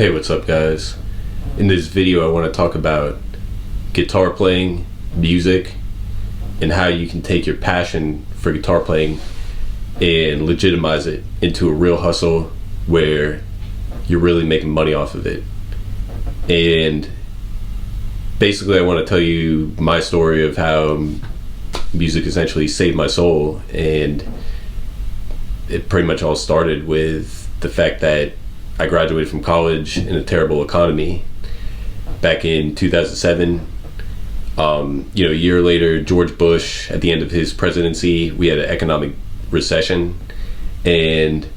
Hey, what's up, guys? In this video I want to talk about guitar playing, music, and how you can take your passion for guitar playing and legitimize it into a real hustle where you're really making money off of it. And basically I want to tell you my story of how music essentially saved my soul, and it pretty much all started with the fact that I graduated from college in a terrible economy back in 2007. A year later, George Bush, at the end of his presidency, we had an economic recession, and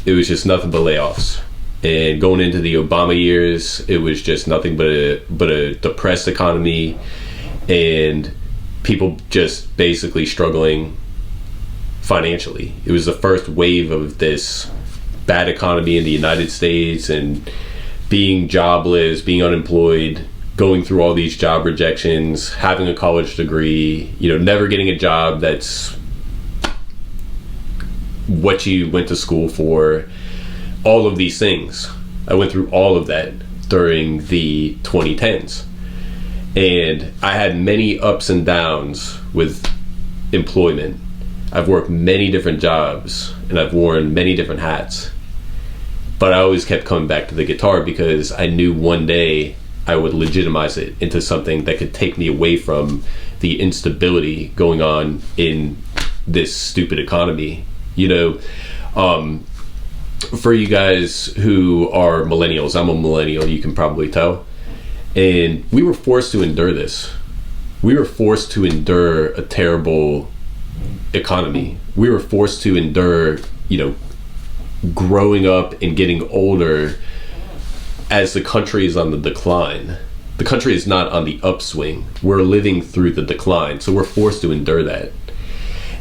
it was just nothing but layoffs. And going into the Obama years, it was just nothing but a depressed economy, and people just basically struggling financially. It was the first wave of this bad economy in the United States, and being jobless, being unemployed, going through all these job rejections, having a college degree, never getting a job that's what you went to school for, all of these things. I went through all of that during the 2010s, and I had many ups and downs with employment. I've worked many different jobs and I've worn many different hats, but I always kept coming back to the guitar because I knew one day I would legitimize it into something that could take me away from the instability going on in this stupid economy. For you guys who are millennials, I'm a millennial, you can probably tell, and we were forced to endure this. We were forced to endure a terrible economy. We were forced to endure, growing up and getting older as the country is on the decline. The country is not on the upswing. We're living through the decline, so we're forced to endure that.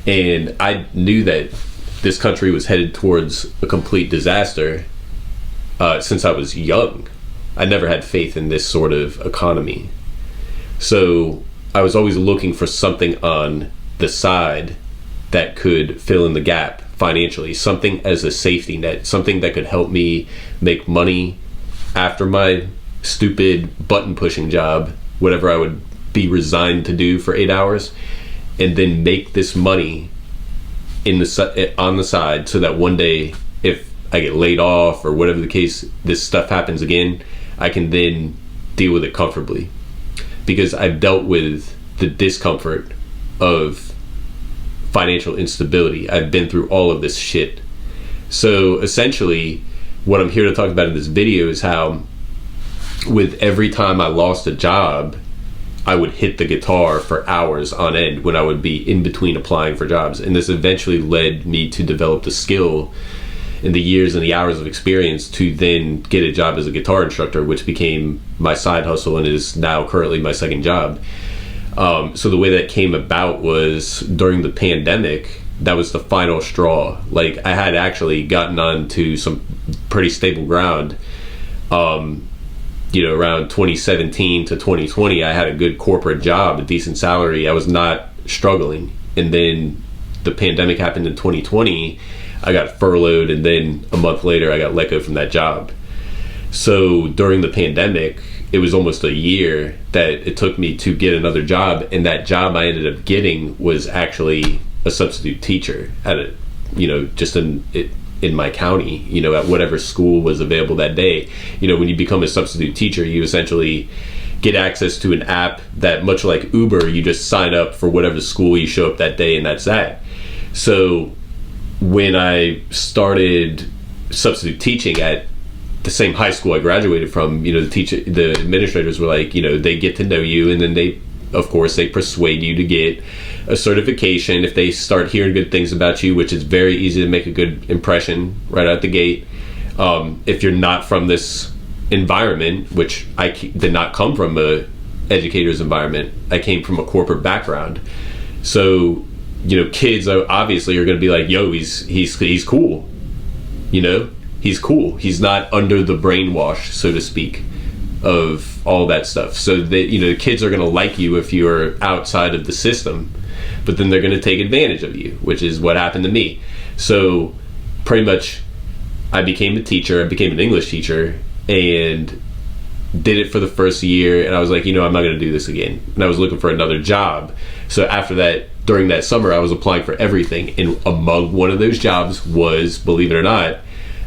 And I knew that this country was headed towards a complete disaster since I was young. I never had faith in this sort of economy. So I was always looking for something on the side that could fill in the gap financially, something as a safety net, something that could help me make money after my stupid button pushing job, whatever I would be resigned to do for 8 hours, and then make this money on the side so that one day if I get laid off or whatever the case, this stuff happens again, I can then deal with it comfortably, because I've dealt with the discomfort of financial instability. I've been through all of this shit. So essentially what I'm here to talk about in this video is how with every time I lost a job, I would hit the guitar for hours on end when I would be in between applying for jobs. And this eventually led me to develop the skill and the years and the hours of experience to then get a job as a guitar instructor, which became my side hustle and is now currently my second job. So the way that came about was during the pandemic. That was the final straw. Like, I had actually gotten onto some pretty stable ground. Around 2017 to 2020, I had a good corporate job, a decent salary. I was not struggling. And then the pandemic happened in 2020. I got furloughed, and then a month later, I got let go from that job. So during the pandemic, it was almost a year that it took me to get another job, and that job I ended up getting was actually a substitute teacher at just in my county, at whatever school was available that day. When you become a substitute teacher, you essentially get access to an app that, much like Uber, you just sign up for whatever school you show up that day, and that's that. So when I started substitute teaching at the same high school I graduated from, the administrators were like, they get to know you, and then they persuade you to get a certification if they start hearing good things about you, which is very easy to make a good impression right out the gate. If you're not from this environment, which I did not come from a educator's environment, I came from a corporate background. So, kids obviously are going to be like, yo, he's cool. He's cool. He's not under the brainwash, so to speak, of all that stuff. So the kids are going to like you if you're outside of the system, but then they're going to take advantage of you, which is what happened to me. So pretty much I became a teacher. I became an English teacher, and did it for the first year, and I was like, I'm not going to do this again, and I was looking for another job. So after that, during that summer, I was applying for everything, and among one of those jobs was, believe it or not,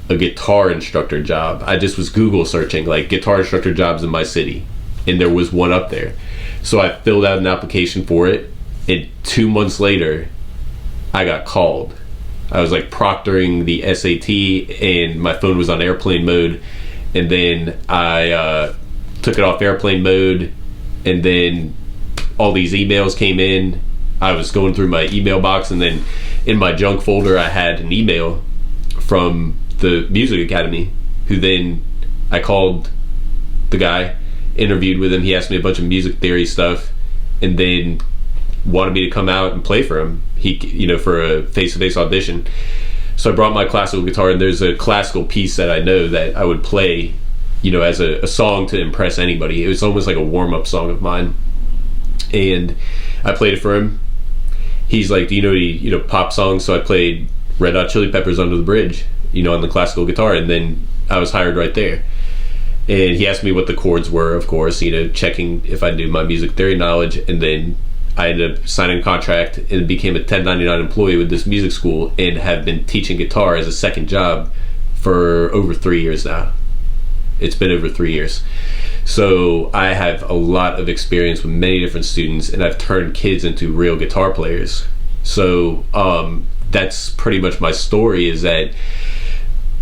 a guitar instructor job. I just was Google searching like guitar instructor jobs in my city, and there was one up there. So I filled out an application for it, and 2 months later I got called. I was like proctoring the SAT, and my phone was on airplane mode, and then I took it off airplane mode, and then all these emails came in. I was going through my email box, and then in my junk folder I had an email from the music academy, who then I called the guy, interviewed with him. He asked me a bunch of music theory stuff, and then wanted me to come out and play for him. He, for a face-to-face audition. So I brought my classical guitar, and there's a classical piece that I know that I would play, as a song to impress anybody. It was almost like a warm-up song of mine, and I played it for him. He's like, do you know any, pop songs? So I played Red Hot Chili Peppers, Under the Bridge, on the classical guitar, and then I was hired right there. And he asked me what the chords were, of course, checking if I knew my music theory knowledge, and then I ended up signing a contract and became a 1099 employee with this music school, and have been teaching guitar as a second job for over 3 years now. It's been over 3 years. So I have a lot of experience with many different students, and I've turned kids into real guitar players. So that's pretty much my story, is that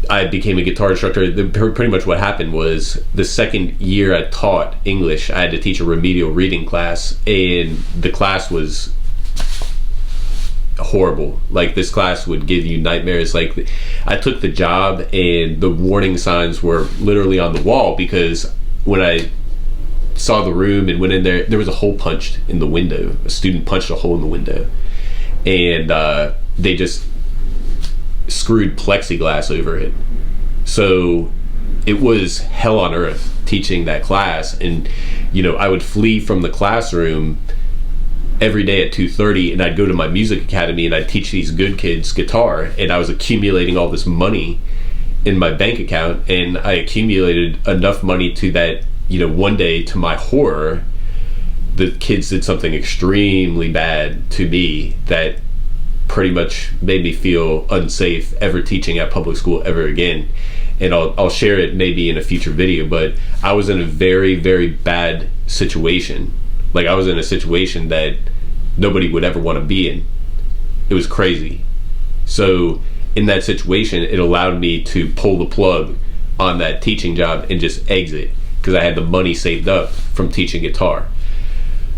I became a guitar instructor. Pretty much what happened was, the second year I taught English, I had to teach a remedial reading class, and the class was horrible. Like, this class would give you nightmares. Like, I took the job, and the warning signs were literally on the wall, because when I saw the room and went in there, there was a hole punched in the window. A student punched a hole in the window, and they just screwed plexiglass over it. So it was hell on earth teaching that class. And I would flee from the classroom every day at 2:30, and I'd go to my music academy, and I'd teach these good kids guitar, and I was accumulating all this money in my bank account, and I accumulated enough money to that, one day, to my horror, the kids did something extremely bad to me that pretty much made me feel unsafe ever teaching at public school ever again. And I'll share it maybe in a future video, but I was in a very, very bad situation. Like, I was in a situation that nobody would ever want to be in. It was crazy. So in that situation, it allowed me to pull the plug on that teaching job and just exit, because I had the money saved up from teaching guitar.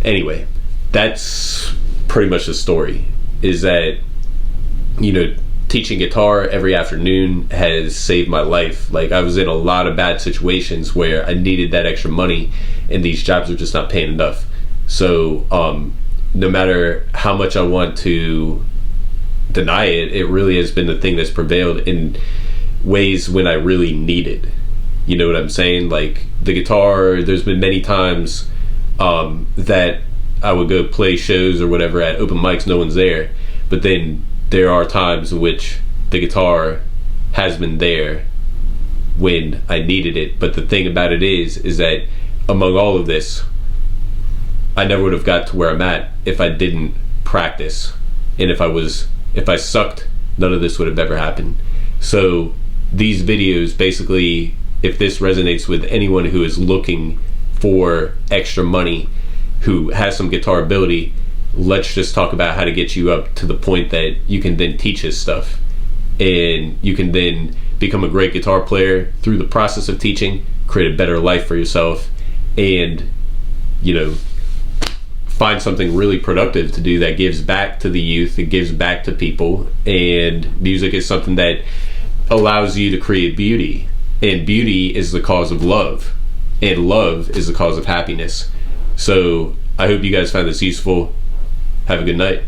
Anyway, that's pretty much the story, is that, teaching guitar every afternoon has saved my life. Like, I was in a lot of bad situations where I needed that extra money, and these jobs are just not paying enough. So no matter how much I want to deny it, it really has been the thing that's prevailed in ways when I really need it. You know what I'm saying? Like, the guitar, there's been many times that I would go play shows or whatever at open mics, no one's there, but then there are times in which the guitar has been there when I needed it. But the thing about it is that among all of this, I never would have got to where I'm at if I didn't practice. And if I sucked, none of this would have ever happened. So these videos, basically, if this resonates with anyone who is looking for extra money, who has some guitar ability, let's just talk about how to get you up to the point that you can then teach this stuff, and you can then become a great guitar player through the process of teaching, create a better life for yourself, and find something really productive to do that gives back to the youth, it gives back to people. And music is something that allows you to create beauty, and beauty is the cause of love, and love is the cause of happiness. So I hope you guys found this useful. Have a good night.